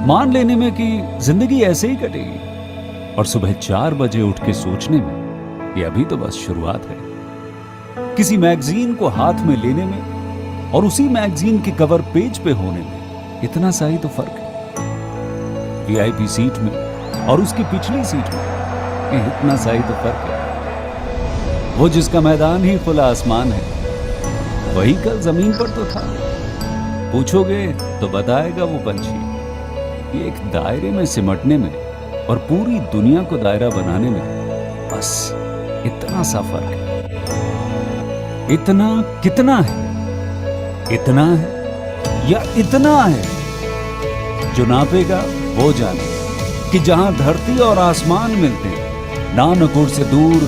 मान लेने में कि जिंदगी ऐसे ही कटेगी और सुबह 4 बजे उठ के सोचने में ये अभी तो बस शुरुआत है। किसी मैगजीन को हाथ में लेने में और उसी मैगजीन के कवर पेज पे होने में इतना सा ही तो फर्क है। वीआईपी सीट में और उसकी पिछली सीट में इतना सा ही तो फर्क है। वो जिसका मैदान ही खुला आसमान है वही कल जमीन पर तो था। पूछोगे तो बताएगा वो पंछी ये एक दायरे में सिमटने में और पूरी दुनिया को दायरा बनाने में बस इतना सा फर्क है। इतना कितना है? इतना है या इतना है? जो नापेगा वो जाने कि जहां धरती और आसमान मिलते हैं, नानकुर से दूर,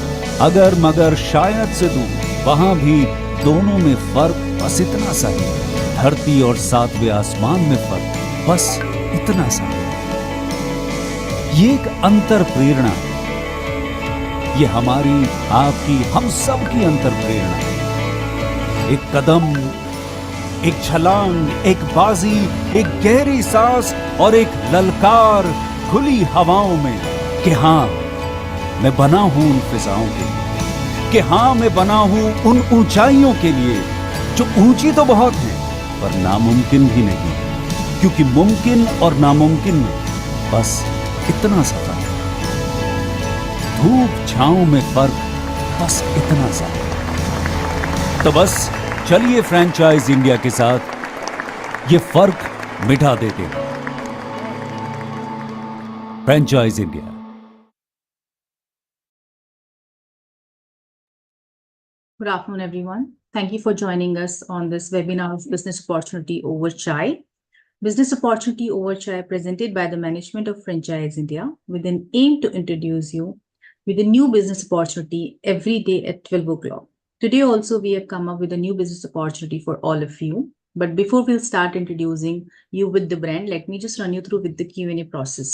अगर मगर शायद से दूर, वहां भी दोनों में फर्क बस इतना सा है। धरती और सातवें आसमान में फर्क बस इतना सा। ये एक अंतर प्रेरणा है। ये हमारी, आपकी, हम सब की अंतर प्रेरणा है। एक कदम, एक छलांग, एक बाजी, एक गहरी सांस और एक ललकार खुली हवाओं में कि हाँ मैं बना हूं उन फिजाओं के लिए, कि हाँ मैं बना हूं उन ऊंचाइयों के लिए जो ऊंची तो बहुत है पर नामुमकिन भी नहीं, क्योंकि मुमकिन और नामुमकिन में बस इतना सा फर्क है। धूप छांव में फर्क बस इतना सा। तो बस चलिए फ्रेंचाइज इंडिया के साथ ये फर्क मिटा देते हैं। Franchise India. Good afternoon, everyone. Thank you for joining us on this webinar of Business Opportunity Over Chai. Business Opportunity Over Chai presented by the management of Franchise India with an aim to introduce you with a new business opportunity every day at 12 o'clock. Today also we have come up with a new business opportunity for all of you. But before we'll start introducing you with the brand, let me just run you through with the Q&A process.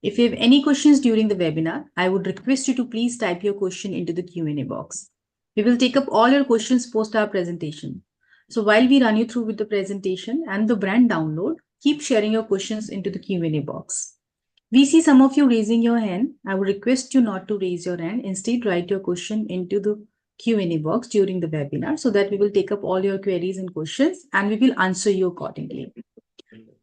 If you have any questions during the webinar, I would request you to please type your question into the Q&A box. We will take up all your questions post our presentation. So while we run you through with the presentation and the brand download, keep sharing your questions into the Q&A box. We see some of you raising your hand. I would request you not to raise your hand. Instead, write your question into the Q&A box during the webinar so that we will take up all your queries and questions and we will answer you accordingly.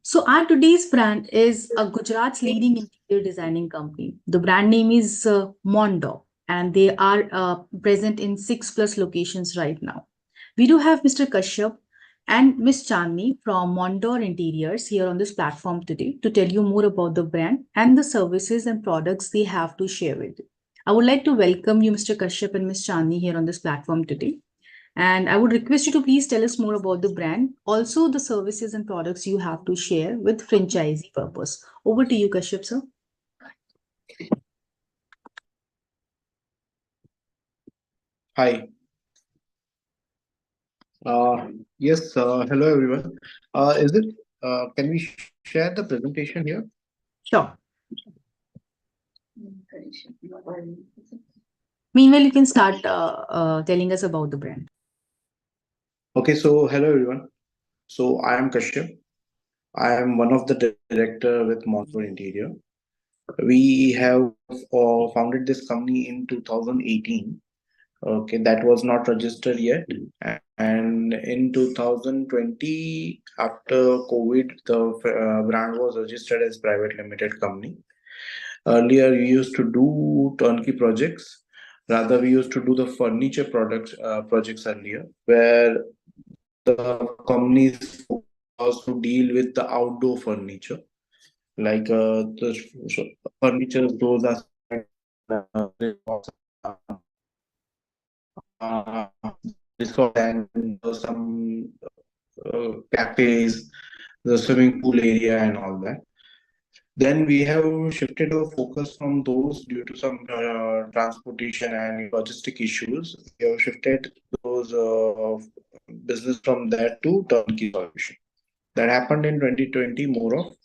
So our today's brand is a Gujarat's leading interior designing company. The brand name is Montdor, and they are present in 6+ locations right now. We do have Mr. Kashyap and Ms. Chandni from Montdor Interiors here on this platform today to tell you more about the brand and the services and products they have to share with you. I would like to welcome you, Mr. Kashyap and Ms. Chandni, here on this platform today. And I would request you to please tell us more about the brand, also the services and products you have to share with franchisee purpose. Over to you, Kashyap, sir. Hi. Yes, hello everyone. Can we share the presentation here? Sure. Meanwhile, you can start telling us about the brand. Okay, so hello everyone. So I am Kashyap. I am one of the director with Montdor Interior. We have founded this company in 2018. Okay, that was not registered yet. And in 2020, after COVID, the brand was registered as private limited company. Earlier, we used to do turnkey projects. Rather, we used to do the furniture projects earlier, where the companies was to deal with the outdoor furniture, like the furniture. Those are resort and some cafes, the swimming pool area, and all that. Then we have shifted our focus from those due to some transportation and logistic issues. We have shifted those business from that to turnkey solution. That happened in 2020 more of.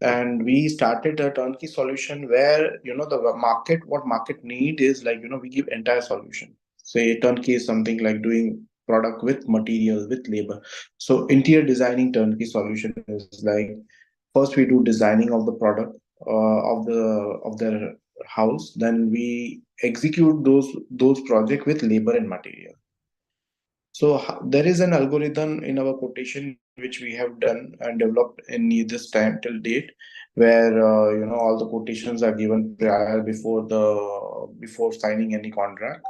And we started a turnkey solution where what market need is like we give entire solution. Say turnkey is something like doing product with material with labor. So interior designing turnkey solution is like First, we do designing of the product of their house. Then we execute those project with labor and material. So there is an algorithm in our quotation which we have done and developed in this time till date, where all the quotations are given prior before signing any contract,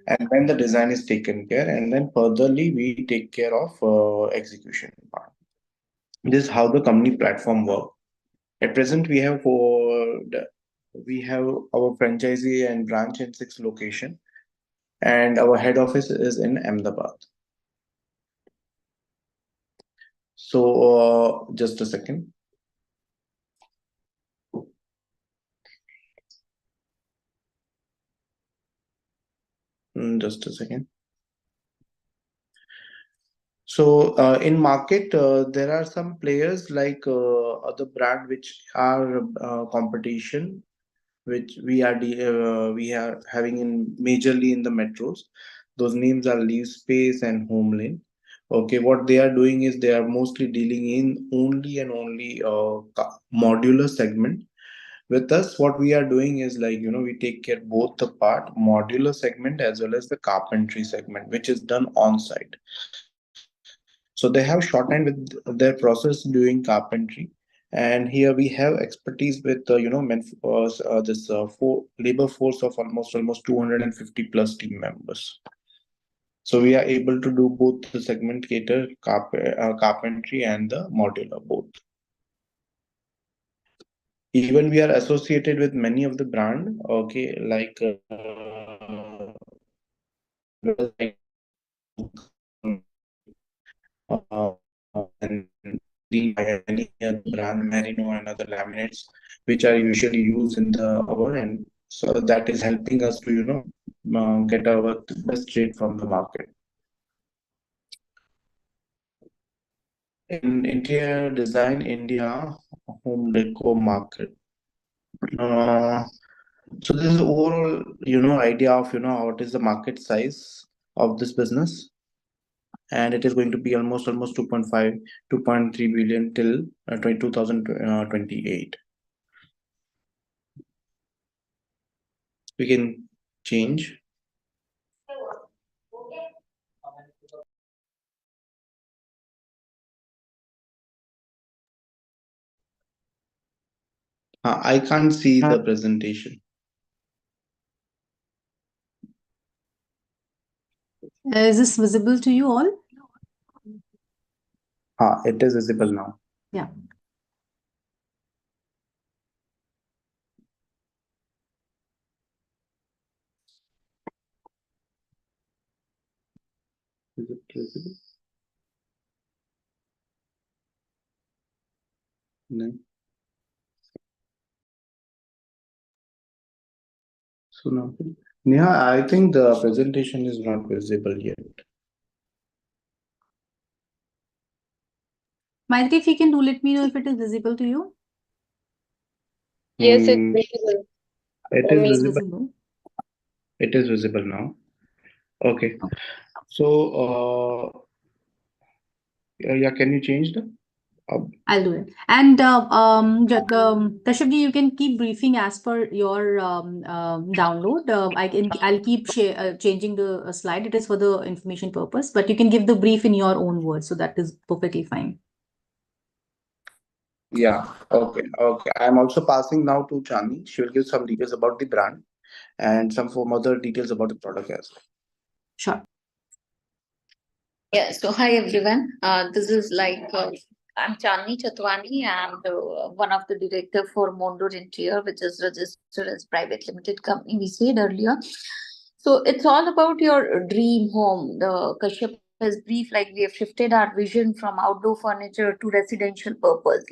and then the design is taken care, and then furtherly we take care of execution part. This is how the company platform work. At present, we have our franchisee and branch in 6 location, and our head office is in Ahmedabad. So just a second. Just a second. So in market, there are some players like other brand which are competition, which we are having in majorly in the metros. Those names are Leave Space and Homelane. Okay, what they are doing is they are mostly dealing in only and only modular segment. With us, what we are doing is like, we take care both the part modular segment as well as the carpentry segment, which is done on site. So they have shorthand with their process doing carpentry. And here we have expertise with labor force of almost 250 plus team members. So we are able to do both the segment cater carpentry and the modular both. Even we are associated with many of the brand, okay, like and any other brand, Merino and other laminates, which are usually used in the our end. So that is helping us to get our best rate from the market. In interior design India home decor market. So this is overall, idea of, what is the market size of this business. And it is going to be almost 2.5, 2.3 billion till 2028. We can change. I can't see the presentation. Is this visible to you all? It is visible now. Yeah. Is it visible? No. So now, yeah, I think the presentation is not visible yet. Maitri, if you can do, let me know if it is visible to you. Yes, it's visible. It For is me. It's visible. visible. It is visible now. Okay. So, yeah, can you change the? I'll do it. And Kashyapji, you can keep briefing as per your download. I'll keep changing the slide. It is for the information purpose, but you can give the brief in your own words, so that is perfectly fine. Yeah. Okay. Okay. I'm also passing now to Chani. She will give some details about the brand and some other details about the product as well. Sure. Yeah, so hi everyone. This is I'm Chandni Chatwani. I'm one of the director for Montdor Interior, which is registered as private limited company. We said earlier. So it's all about your dream home. The Kashyap has brief, like we have shifted our vision from outdoor furniture to residential purpose.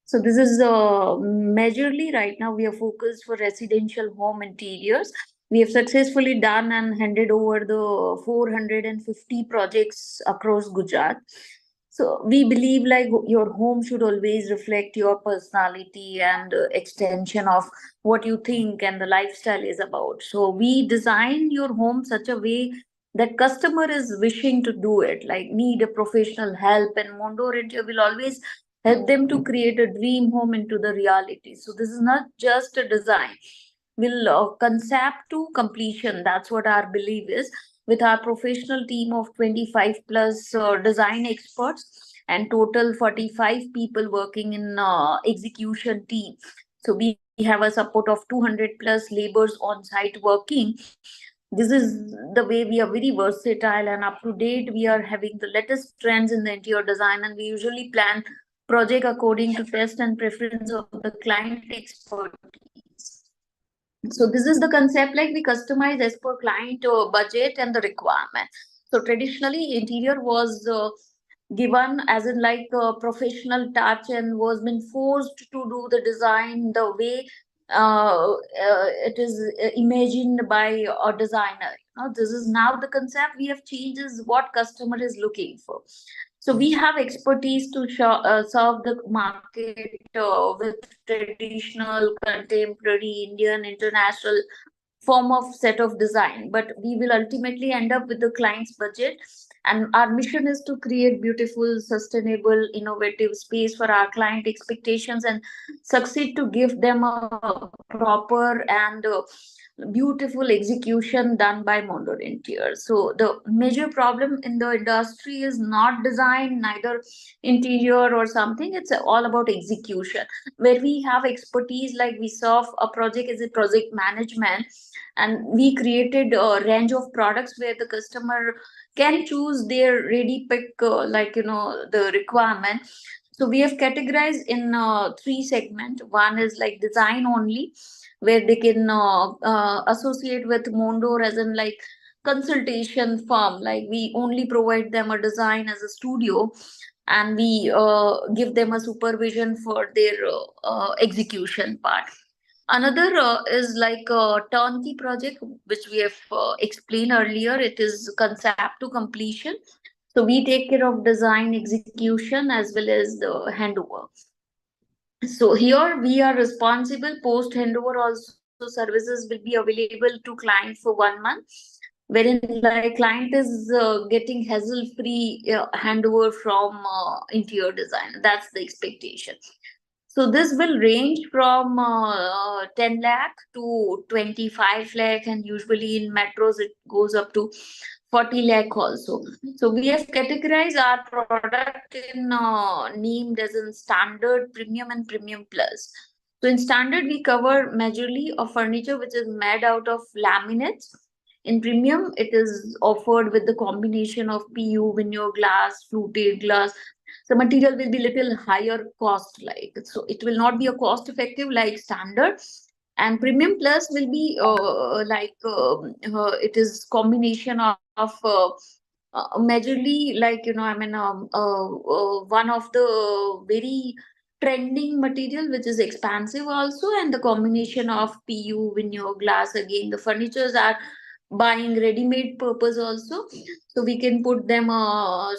So this is majorly right now we are focused for residential home interiors. We have successfully done and handed over the 450 projects across Gujarat. So we believe like your home should always reflect your personality and extension of what you think and the lifestyle is about. So we design your home such a way that customer is wishing to do it, like need a professional help, and Montdor India will always help them to create a dream home into the reality. So this is not just a design. We'll concept to completion. That's what our belief is. With our professional team of 25 plus design experts and total 45 people working in execution team. So we have a support of 200 plus laborers on site working. This is the way we are very versatile and up to date. We are having the latest trends in the interior design, and we usually plan project according to taste and preference of the client expertise. So this is the concept, like we customize as per client budget and the requirement. So traditionally interior was given as in like a professional touch and was been forced to do the design the way it is imagined by a designer. This is now the concept we have changed is what customer is looking for. So we have expertise to serve the market with traditional, contemporary, Indian, international form of set of design, but we will ultimately end up with the client's budget. And our mission is to create beautiful, sustainable, innovative space for our client expectations and succeed to give them a proper and beautiful execution done by Montdor Interior. So the major problem in the industry is not design, neither interior or something. It's all about execution, where we have expertise, like we serve a project as a project management, and we created a range of products where the customer can choose their ready pick, the requirement. So we have categorized in three segments. One is like design only, where they can associate with Montdor as in like consultation firm. Like we only provide them a design as a studio, and we give them a supervision for their execution part. Another is like a turnkey project, which we have explained earlier. It is concept to completion. So we take care of design, execution, as well as the handover. So here we are responsible post handover also. Services will be available to client for 1 month, wherein like client is getting hassle free handover from interior design. That's the expectation. So this will range from 10 lakh to 25 lakh, and usually in metros it goes up to 40 lakh also. So we have categorized our product in named as in standard, premium, and premium plus. So in standard, we cover majorly of furniture which is made out of laminates. In premium, it is offered with the combination of PU, vinyl glass, fluted glass. So material will be little higher cost, like, so it will not be a cost effective like standard. And premium plus will be it is combination of majorly, like, one of the very trending material which is expensive also, and the combination of PU, vinyl glass. Again, the furnitures are buying ready-made purpose also, so we can put them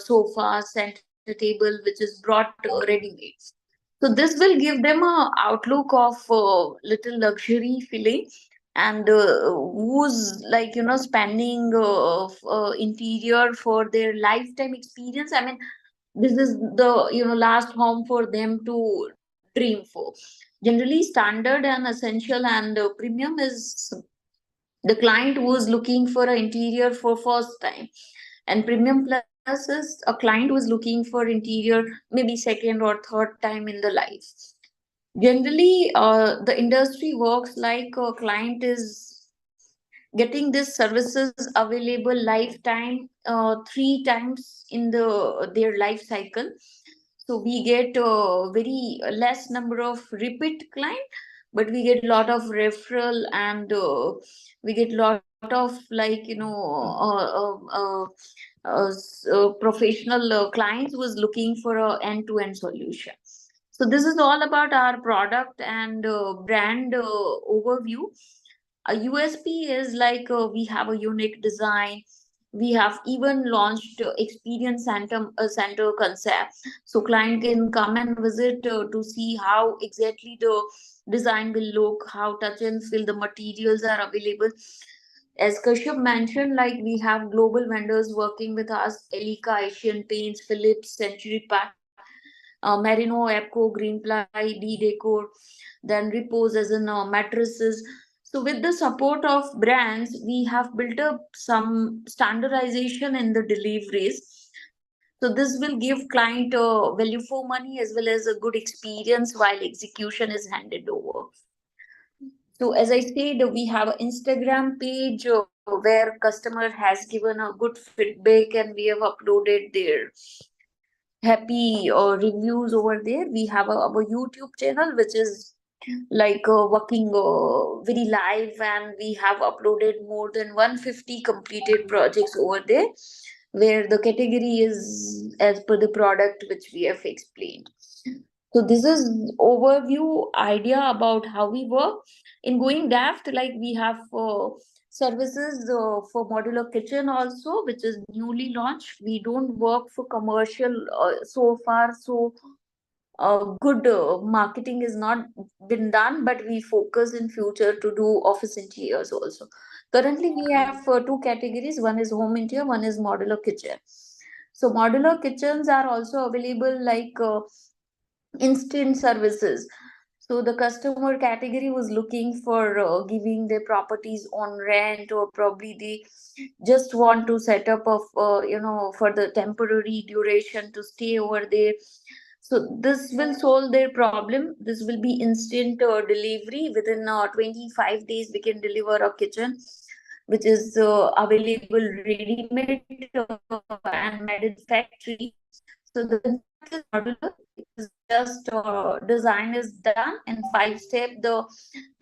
sofa, center table which is brought ready-made. So this will give them a outlook of little luxury feeling, and who's like, spending interior for their lifetime experience. I mean, this is the last home for them to dream for. Generally, standard and essential and premium is the client who is looking for an interior for first time, and premium plus is a client who is looking for interior maybe second or third time in the life. Generally the industry works like a client is getting these services available lifetime 3 times in their life cycle. So we get very less number of repeat client, but we get a lot of referral, and we get lot of, like, professional clients who is looking for a end-to-end solution. So this is all about our product and brand overview. A USP is like we have a unique design. We have even launched experience center concept, so client can come and visit to see how exactly the design will look, how touch and feel the materials are available. As Kashyap mentioned, like we have global vendors working with us: Elica, Asian Paints, Philips, Century Pack. Merino, Epco, Greenply, D-Decor, then Repose as in mattresses. So with the support of brands, we have built up some standardization in the deliveries. So this will give client value for money as well as a good experience while execution is handed over. So as I said, we have an Instagram page where customer has given a good feedback and we have uploaded their happy reviews over there. We have our YouTube channel, which is like working very live, and we have uploaded more than 150 completed projects over there, where the category is as per the product which we have explained. So this is overview idea about how we work. In going depth, like we have services for modular kitchen also, which is newly launched. We don't work for commercial so far, so good marketing is not been done, but we focus in future to do office interiors also. Currently we have two categories. One is home interior, one is modular kitchen. So modular kitchens are also available like instant services. So the customer category was looking for giving their properties on rent, or probably they just want to set up of for the temporary duration to stay over there. So this will solve their problem. This will be instant delivery. Within 25 days we can deliver a kitchen which is available ready-made and made in factory. So the concept is modular. It is just design is done in 5 steps. The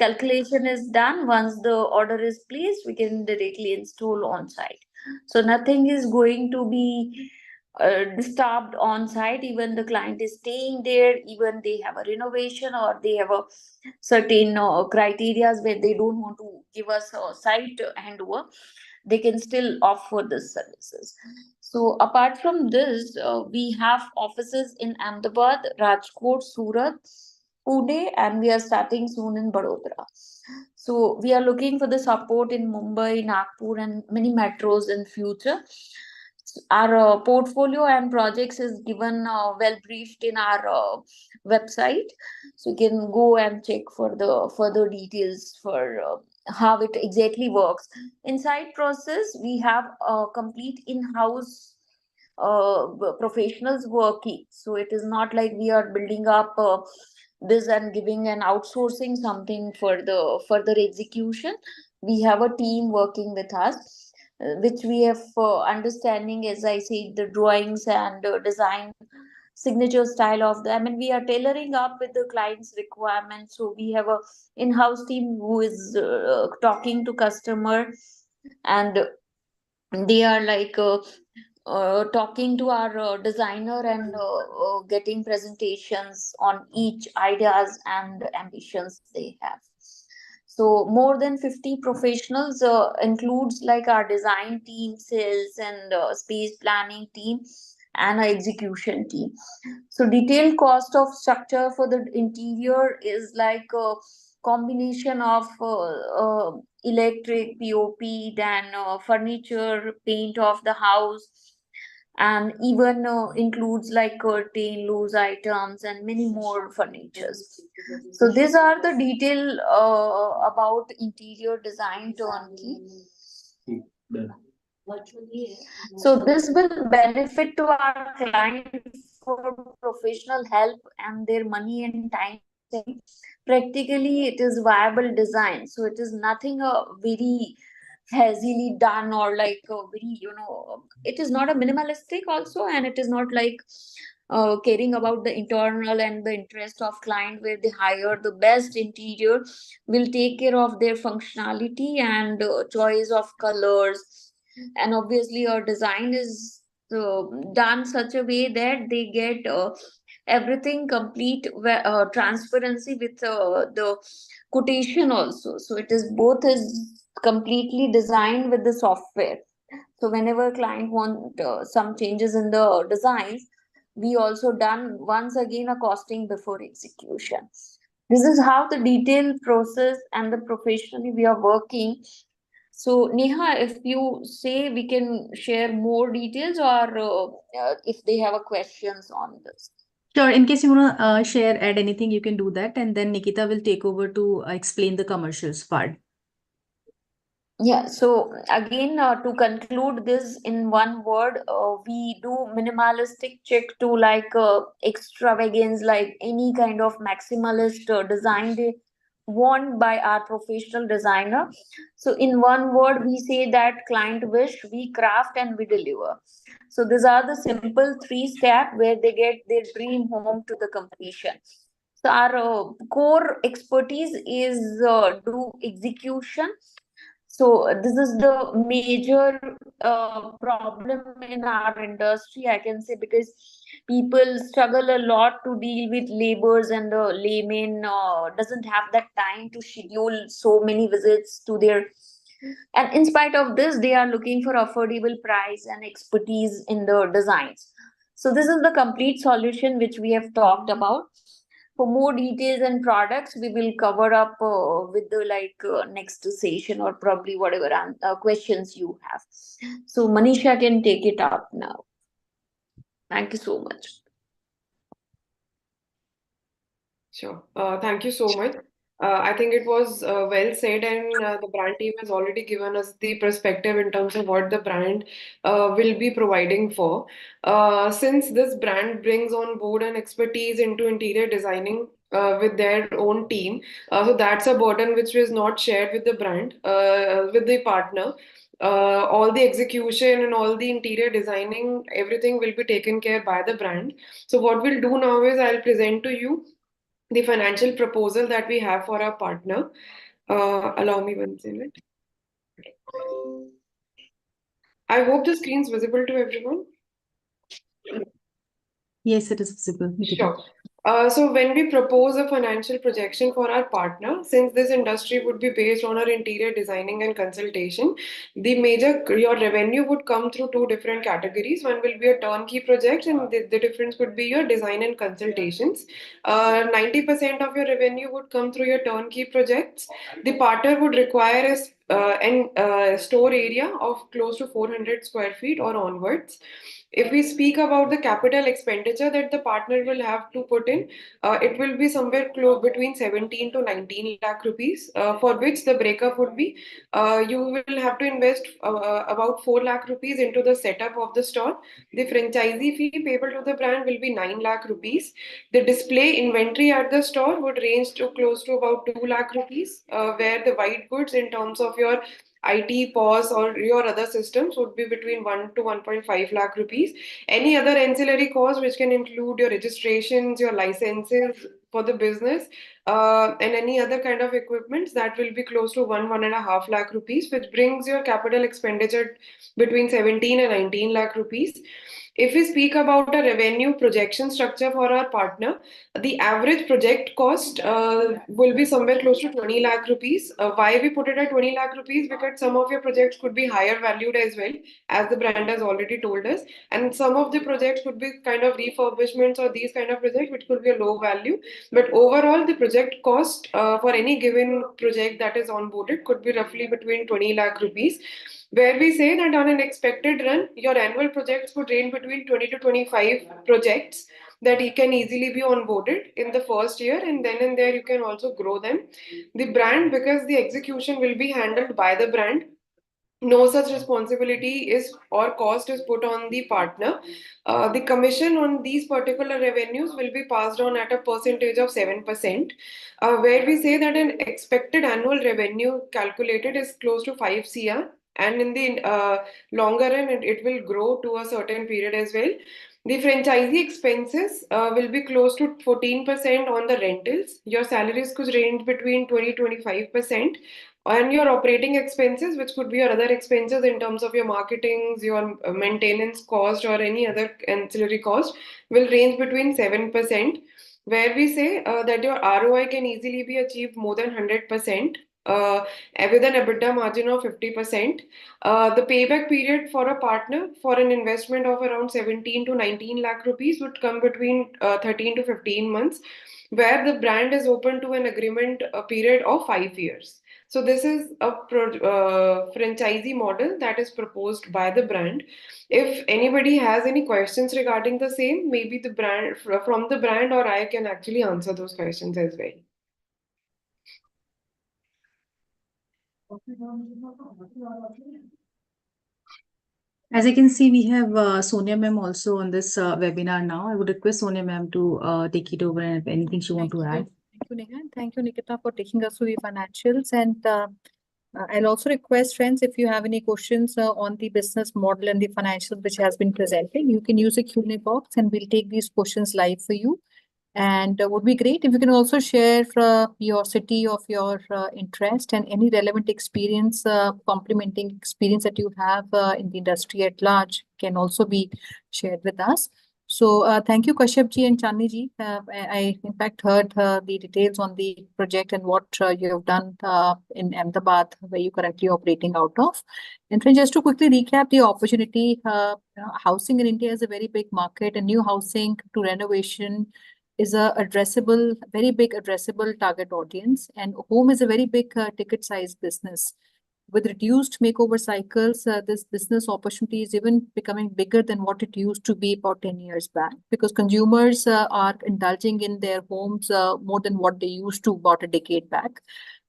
calculation is done. Once the order is placed, we can directly install on site. So nothing is going to be disturbed on site. Even the client is staying there, even they have a renovation or they have a certain criteria where they don't want to give us a site handover, they can still offer the services. So apart from this, we have offices in Ahmedabad, Rajkot, Surat, Pune, and we are starting soon in Vadodara. So we are looking for the support in Mumbai, Nagpur, and many metros in future. Our portfolio and projects is given well briefed in our website, so you can go and check for the further details for how it exactly works. Inside process, we have a complete in-house professionals working. So it is not like we are building up this and giving and outsourcing something for the further execution. We have a team working with us, which we have understanding, as I said, the drawings and design signature style of them. I mean, we are tailoring up with the client's requirements. So we have a in-house team who is talking to customer, and they are like talking to our designer and getting presentations on each ideas and ambitions they have. So more than 50 professionals includes like our design team, sales and space planning team, and our execution team. So detailed cost of structure for the interior is like a combination of electric, POP, then furniture, paint of the house, and even includes like curtain, loose items, and many more furnitures. So these are the detail about interior design turnkey. So this will benefit to our client for professional help and their money and time saving. Practically, it is viable design. So it is nothing very hazily done or like very, it is not a minimalistic also, and it is not like caring about the internal and the interest of client, where they hire the best interior, will take care of their functionality and choice of colors. And obviously our design is done such a way that they get everything complete transparency with the quotation also. So it is both is completely designed with the software. So whenever client want some changes in the designs, we also done once again a costing before execution. This is how the detailed process and the professionally we are working. So Neha, if you say, we can share more details, or if they have a questions on this. Sure. In case you want to add anything, you can do that. And then Nikita will take over to explain the commercials part. Yeah, so again, to conclude this in one word, we do minimalistic check to like extravagance, like any kind of maximalist design they want by our professional designer. So, in one word, we say that client wish, we craft and we deliver. So, these are the simple three steps where they get their dream home to the completion. So, our core expertise is do execution. So this is the major problem in our industry, I can say, because people struggle a lot to deal with laborers, and the layman doesn't have that time to schedule so many visits to their. And in spite of this, they are looking for affordable price and expertise in the designs. So this is the complete solution which we have talked about. For more details and products, we will cover up with the next session, or probably whatever questions you have. So Manisha can take it up now. Thank you so much. Sure. Thank you so much. I think it was well said, and the brand team has already given us the perspective in terms of what the brand will be providing for. Since this brand brings on board an expertise into interior designing with their own team, so that's a burden which was not shared with the brand, with the partner. All the execution and all the interior designing, everything will be taken care by the brand. So what we'll do now is I'll present to you the financial proposal that we have for our partner. Allow me one minute. I hope the screen's visible to everyone. Yes, it is visible, Nikita. Sure. So when we propose a financial projection for our partner, since this industry would be based on our interior designing and consultation, your revenue would come through two different categories. One will be a turnkey project, and the difference would be your design and consultations. 90% of your revenue would come through your turnkey projects. The partner would require a store area of close to 400 square feet or onwards. If we speak about the capital expenditure that the partner will have to put in, it will be somewhere close between 17 to 19 lakh rupees, for which the breakup would be you will have to invest about 4 lakh rupees into the setup of the store. The franchisee fee payable to the brand will be 9 lakh rupees. The display inventory at the store would range to close to about 2 lakh rupees, where the white goods in terms of your IT, POS, or your other systems would be between 1 to 1.5 lakh rupees. Any other ancillary costs, which can include your registrations, your licenses for the business, and any other kind of equipment, that will be close to 1.5 lakh rupees, which brings your capital expenditure between 17 and 19 lakh rupees. If we speak about a revenue projection structure for our partner, the average project cost will be somewhere close to 20 lakh rupees. Why we put it at 20 lakh rupees? Because some of your projects could be higher valued as well, as the brand has already told us. And some of the projects could be kind of refurbishments or these kind of projects, which could be a low value. But overall, the project cost for any given project that is onboarded could be roughly between 20 lakh rupees, where we say that on an expected run, your annual projects could range between 20 to 25 projects that you can easily be onboarded in the first year, and then and there you can also grow them. The brand, because the execution will be handled by the brand, no such responsibility is or cost is put on the partner. The commission on these particular revenues will be passed on at a percentage of 7%, where we say that an expected annual revenue calculated is close to 5 CR, and in the longer run, it will grow to a certain period as well. The franchisee expenses will be close to 14% on the rentals. Your salaries could range between 20-25%. And your operating expenses, which could be your other expenses in terms of your marketings, your maintenance cost, or any other ancillary cost, will range between 7%, where we say that your ROI can easily be achieved more than 100%. With an EBITDA margin of 50%. The payback period for a partner for an investment of around 17 to 19 lakh rupees would come between 13 to 15 months, where the brand is open to an agreement period of 5 years. So this is a franchisee model that is proposed by the brand. If anybody has any questions regarding the same, maybe the brand from the brand or I can actually answer those questions as well. As I can see, we have Sonia ma'am also on this webinar now. I would request Sonia ma'am to take it over and if anything she want to add. Thank you, Neha. Thank you, Nikita, for taking us through the financials. And I'll also request friends, if you have any questions on the business model and the financials which has been presented, you can use the Q&A box and we'll take these questions live for you. And would be great if you can also share your city of your interest and any relevant experience, complementing experience that you have in the industry at large can also be shared with us. So thank you, Kashyap ji and Chandni ji. I in fact heard the details on the project and what you have done in Ahmedabad, where you're currently operating out of. And friends, just to quickly recap the opportunity, housing in India is a very big market, and new housing to renovation is a addressable, very big addressable target audience, and home is a very big ticket size business. With reduced makeover cycles, this business opportunity is even becoming bigger than what it used to be about 10 years back, because consumers are indulging in their homes more than what they used to about a decade back.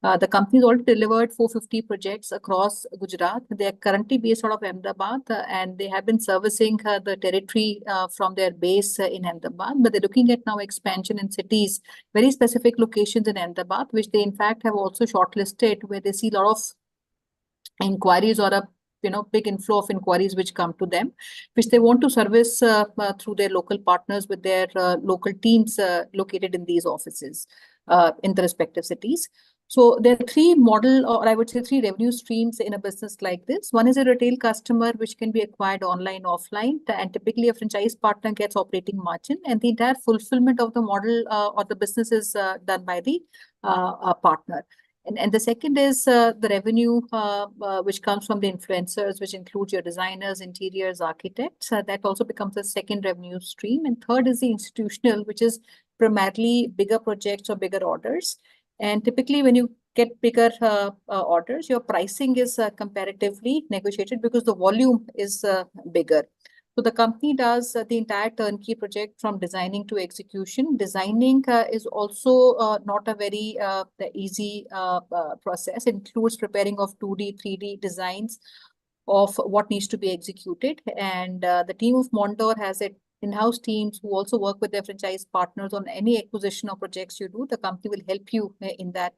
The company has already delivered 450 projects across Gujarat. They are currently based out of Ahmedabad, and they have been servicing the territory from their base in Ahmedabad. But they're looking at now expansion in cities, very specific locations in Ahmedabad, which they in fact have also shortlisted, where they see a lot of inquiries or a big inflow of inquiries which come to them, which they want to service through their local partners with their local teams located in these offices in the respective cities. So there are three model, or I would say three revenue streams in a business like this. One is a retail customer, which can be acquired online, offline, and typically a franchise partner gets operating margin, and the entire fulfillment of the model or the business is done by the partner. And the second is the revenue which comes from the influencers, which includes your designers, interiors, architects. That also becomes a second revenue stream. And third is the institutional, which is primarily bigger projects or bigger orders. And typically, when you get bigger orders, your pricing is comparatively negotiated because the volume is bigger. So the company does the entire turnkey project from designing to execution. Designing is also not a very easy process. It includes preparing of 2D, 3D designs of what needs to be executed. And the team of Montdor has it in-house teams who also work with their franchise partners on any acquisition of projects you do. The company will help you in that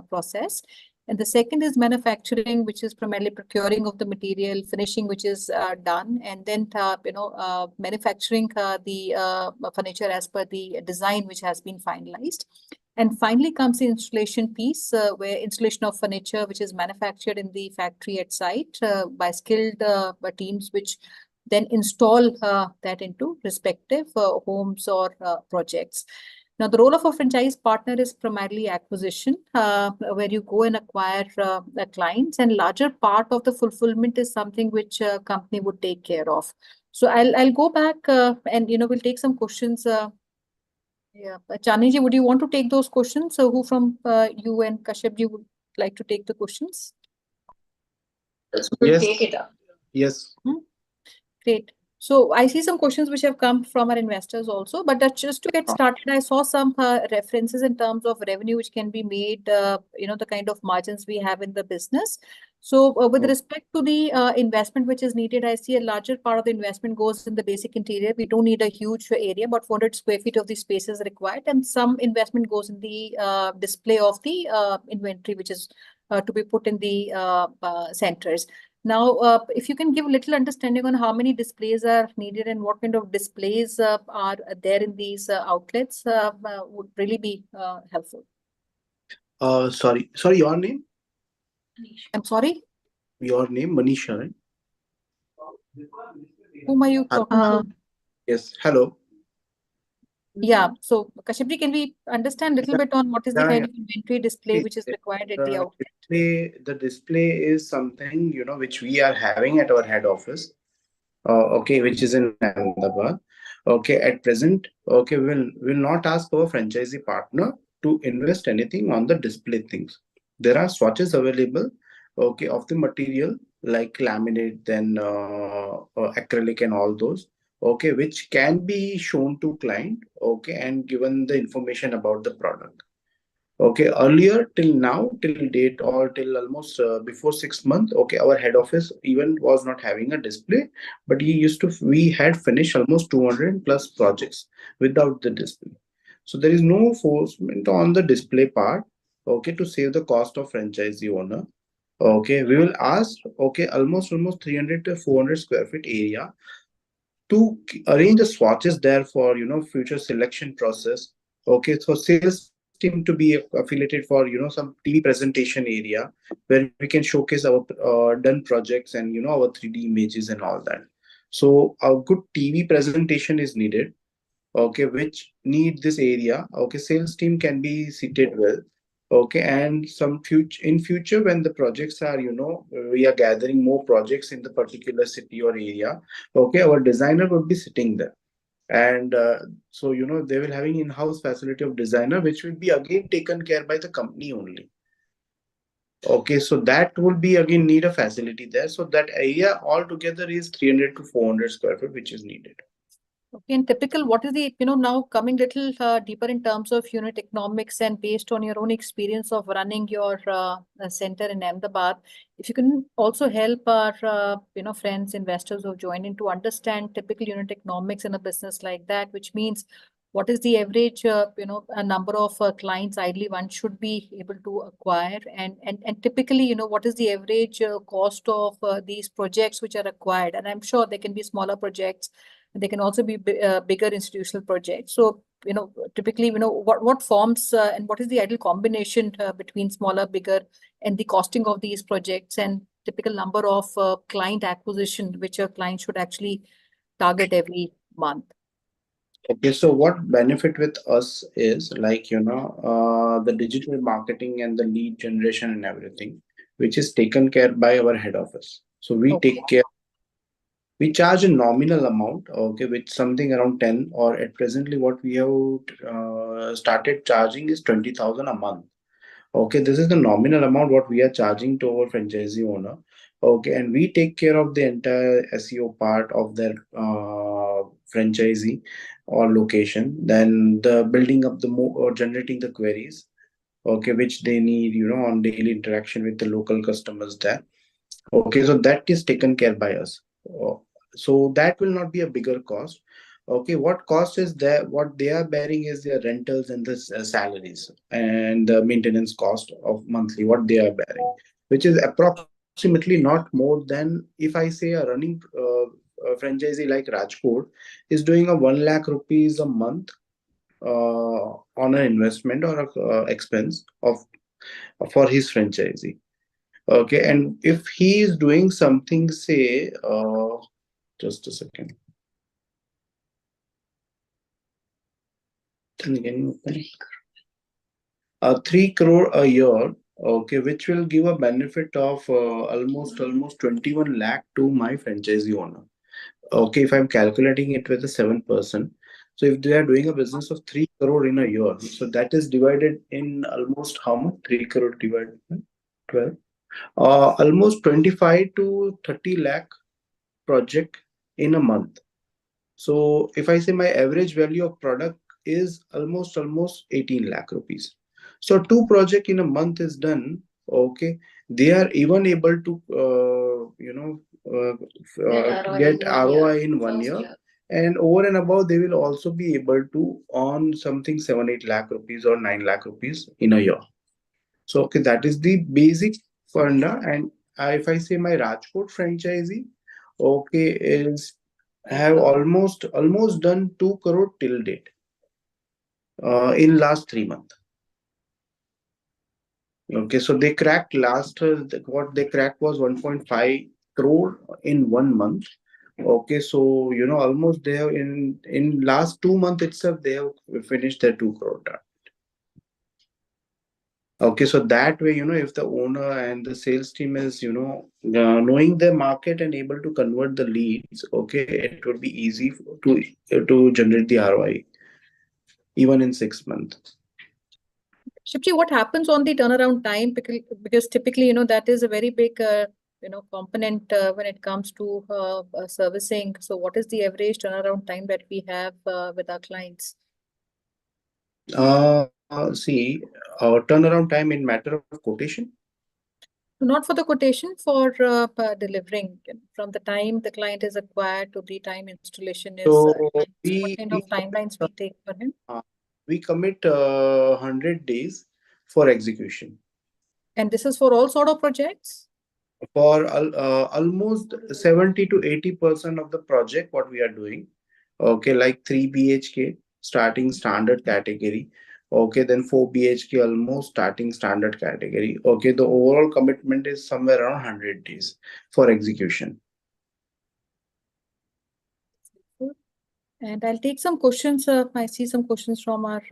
process. And the second is manufacturing, which is primarily procuring of the material, finishing, which is done, and then manufacturing the furniture as per the design which has been finalized. And finally comes the installation piece, where installation of furniture, which is manufactured in the factory at site by skilled teams, which then install that into respective homes or projects. Now, the role of a franchise partner is primarily acquisition, where you go and acquire the clients, and larger part of the fulfillment is something which a company would take care of. So I'll go back and we'll take some questions. Yeah, Chandni ji, would you want to take those questions? So who from you and Kashyap ji would like to take the questions? Yes. Take it up. Yes. Great. So I see some questions which have come from our investors also, but just to get started, I saw some references in terms of revenue which can be made, the kind of margins we have in the business. So with respect to the investment which is needed, I see a larger part of the investment goes in the basic interior. We don't need a huge area, but 400 square feet of the space is required, and some investment goes in the display of the inventory, which is to be put in the centers. Now, if you can give a little understanding on how many displays are needed and what kind of displays are there in these outlets would really be helpful. Sorry, your name? I'm sorry? Your name, Manisha, right? Whom are you talking to? Yes, hello. Yeah, so Kashyap, can we understand a little bit on what is the kind of inventory display which is required at the outlet? The display is something, which we are having at our head office, which is in Ahmedabad. Okay, at present, we'll not ask our franchisee partner to invest anything on the display things. there are swatches available, okay, of the material like laminate, then acrylic and all those, okay, which can be shown to client, okay, and given the information about the product. Okay, earlier till now, till date, or till almost before 6 months, okay, our head office even was not having a display, but we had finished almost 200 plus projects without the display. So there is no forcement on the display part, okay, to save the cost of franchisee owner. Okay, we will ask, okay, almost 300 to 400 square feet area to arrange the swatches there for future selection process. Okay, so sales team to be affiliated for some TV presentation area where we can showcase our done projects and our 3D images and all that. So a good TV presentation is needed, okay, which need this area. Okay, sales team can be seated well. Okay, and some future in future when the projects are, we are gathering more projects in the particular city or area, okay, our designer would be sitting there. And so they will having in-house facility of designer, which will be again taken care by the company only. Okay, so that will be again need a facility there, so that area altogether is 300 to 400 square feet which is needed. Okay, and typical, what is the, now coming little deeper in terms of unit economics and based on your own experience of running your center in Ahmedabad, if you can also help our, friends, investors who have joined in to understand typical unit economics in a business like that, which means what is the average, a number of clients ideally one should be able to acquire, and typically, what is the average cost of these projects which are acquired? And I'm sure there can be smaller projects. They can also be bigger institutional projects. So, typically, what forms and what is the ideal combination between smaller, bigger, and the costing of these projects and typical number of client acquisition, which a client should actually target every month? Okay, so what benefit with us is like, the digital marketing and the lead generation and everything, which is taken care by our head office. So we Okay. take care, we charge a nominal amount, okay, which something around 10, or at presently what we have started charging is 20,000 a month. Okay, this is the nominal amount what we are charging to our franchisee owner. Okay, and we take care of the entire SEO part of their franchisee or location. Then the building up the or generating the queries. Okay, which they need, on daily interaction with the local customers there. Okay, so that is taken care by us. So that will not be a bigger cost. Okay, what cost is there? What they are bearing is their rentals and the salaries and the maintenance cost of monthly, what they are bearing, which is approximately not more than, if I say a running franchisee like Rajkot is doing a 1 lakh rupees a month on an investment or a expense of for his franchisee. Okay, and if he is doing something, say, just a second. Then can you open? 3 crore a year, okay, which will give a benefit of almost 21 lakh to my franchisee owner. Okay, if I'm calculating it with a 7%. So if they are doing a business of 3 crore in a year, so that is divided in almost how much? 3 crore divided by 12. Almost 25 to 30 lakh project in a month. So if I say my average value of product is almost 18 lakh rupees. So 2 project in a month is done. Okay, they are even able to get ROI in 1 year. And over and above, they will also be able to earn something 7-8 lakh rupees or 9 lakh rupees in a year. So okay, that is the basic funda. And if I say my Rajkot franchisee, okay, is have almost done 2 crore till date in last 3 months. Okay, so they cracked last what they cracked was 1.5 crore in 1 month. Okay, so almost they have in last 2 months itself they have finished their 2 crore target. Okay, so that way, if the owner and the sales team is, knowing the market and able to convert the leads, okay, it would be easy to generate the ROI even in 6 months. Shipji, what happens on the turnaround time? Because typically, that is a very big, component when it comes to servicing. So what is the average turnaround time that we have with our clients? See, our turnaround time in matter of quotation. Not for the quotation, for delivering from the time the client is acquired to the time installation is. So What we kind of timelines we take for him? we commit 100 days for execution And this is for all sort of projects? for almost 70 to 80% of the project what we are doing. Okay, like 3 BHK starting standard category. Okay, then 4 BHK almost starting standard category. Okay, the overall commitment is somewhere around 100 days for execution. And I'll take some questions. I see some questions from our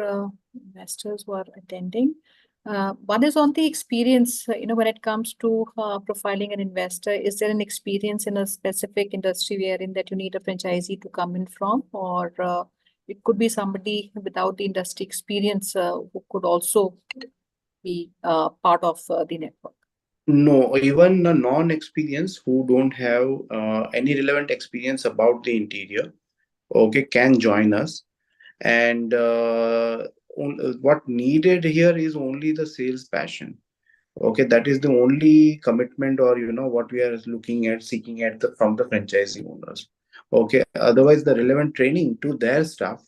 investors who are attending. One is on the experience, when it comes to profiling an investor. Is there an experience in a specific industry wherein that you need a franchisee to come in from, or it could be somebody without the industry experience who could also be part of the network? No, even a non-experience who don't have any relevant experience about the interior, okay, can join us. And what needed here is only the sales passion. Okay, that is the only commitment, or what we are looking at, seeking at from the franchisee owners. Okay, otherwise the relevant training to their staff.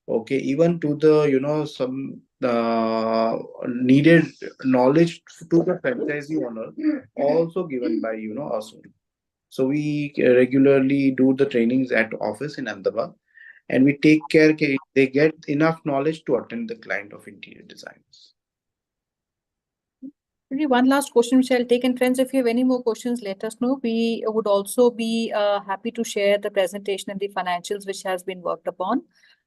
Okay, even to the some needed knowledge to the franchisee owner, also given by us only. So we regularly do the trainings at office in Ahmedabad, and we take care they get enough knowledge to attend the client of interior designers. Maybe one last question which I'll take. And friends, if you have any more questions, let us know. We would also be happy to share the presentation and the financials which has been worked upon.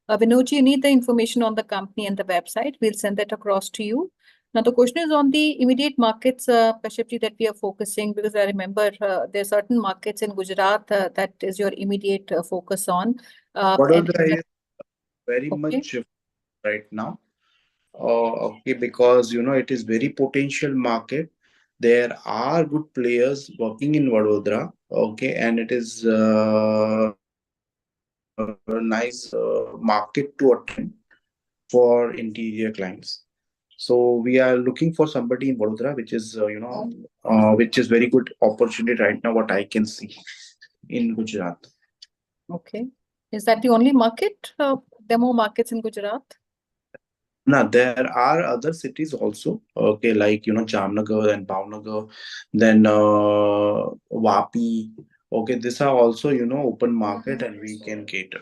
Vinod, you need the information on the company and the website. We'll send that across to you. Now, the question is on the immediate markets, Kashyapji, that we are focusing, because I remember there are certain markets in Gujarat that is your immediate focus on. Vadodara is very Okay. much right now. Okay, because it is very potential market. There are good players working in Vadodara. Okay, and it is a nice market to attend for interior clients. So we are looking for somebody in Vadodara, which is which is very good opportunity right now. What I can see in Gujarat. Okay. Is that the only market? There are more markets in Gujarat? Now there are other cities also. Okay, like Jamnagar and Bhavnagar, then Vapi. Okay, these are also open market and we can cater.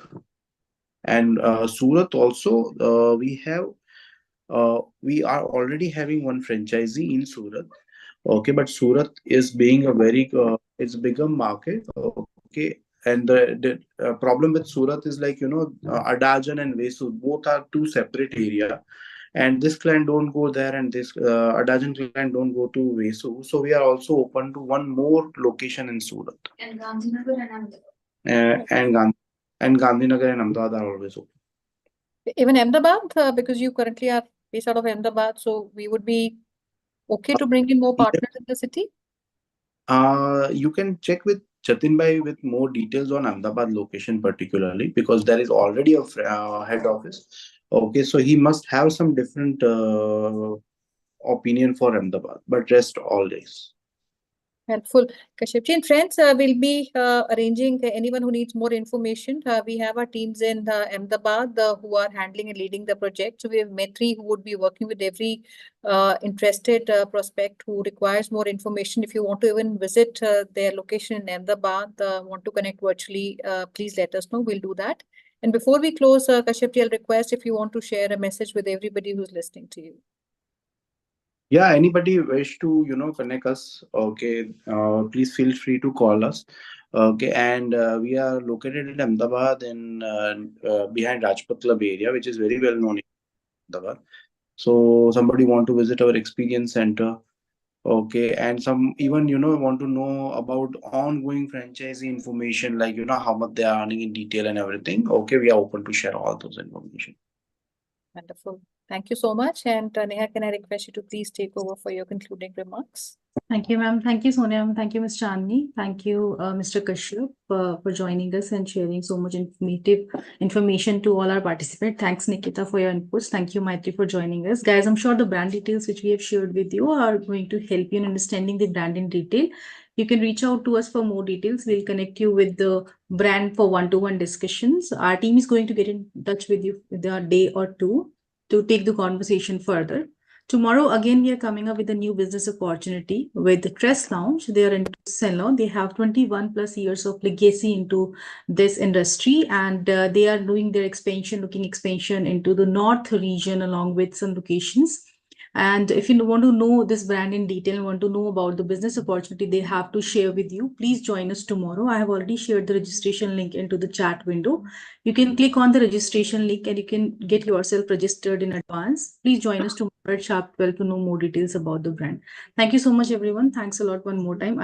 And Surat also, we are already having one franchisee in Surat. Okay, but Surat is being a very it's bigger market. Okay, and the problem with Surat is like Adajan and Vesu both are two separate area, and this client don't go there, and this Adajan client don't go to Vesu. So we are also open to one more location in Surat. And Gandhinagar and Ahmedabad. And Gandhinagar and Ahmedabad are always open. Even Ahmedabad, because you currently are based out of Ahmedabad, so we would be okay to bring in more partners in the city? You can check with Jatin Bhai with more details on Ahmedabad location particularly, because there is already a head office. Okay, so he must have some different opinion for Ahmedabad, but rest all days. Helpful. Kashyapji and friends, we'll be arranging anyone who needs more information. We have our teams in Ahmedabad who are handling and leading the project. So we have Maitri who would be working with every interested prospect who requires more information. If you want to even visit their location in Ahmedabad, want to connect virtually, please let us know. We'll do that. And before we close, Kashyapji, I'll request if you want to share a message with everybody who's listening to you. Yeah, anybody wish to connect us, okay, please feel free to call us. Okay, and we are located in Ahmedabad in behind Rajpath Club area, which is very well known in Ahmedabad. So somebody want to visit our experience center, okay, and some even want to know about ongoing franchisee information, like how much they are earning in detail and everything. Okay, we are open to share all those information. Wonderful. Thank you so much. And Neha, can I request you to please take over for your concluding remarks? Thank you, ma'am. Thank you, Sonia. Thank you, Ms. Chandni. Thank you, Mr. Kashyap, for joining us and sharing so much informative information to all our participants. Thanks, Nikita, for your inputs. Thank you, Maitri, for joining us. Guys, I'm sure the brand details which we have shared with you are going to help you in understanding the brand in detail. You can reach out to us for more details. We'll connect you with the brand for one-to-one discussions. Our team is going to get in touch with you within a day or two to take the conversation further. Tomorrow, again, we are coming up with a new business opportunity with the Crest Lounge. They are into salon. They have 21 plus years of legacy into this industry, and they are doing their looking expansion into the North region along with some locations. And if you want to know this brand in detail, want to know about the business opportunity they have to share with you, please join us tomorrow. I have already shared the registration link into the chat window. You can click on the registration link and you can get yourself registered in advance. Please join us tomorrow at sharp 12 to know more details about the brand. Thank you so much, everyone. Thanks a lot one more time.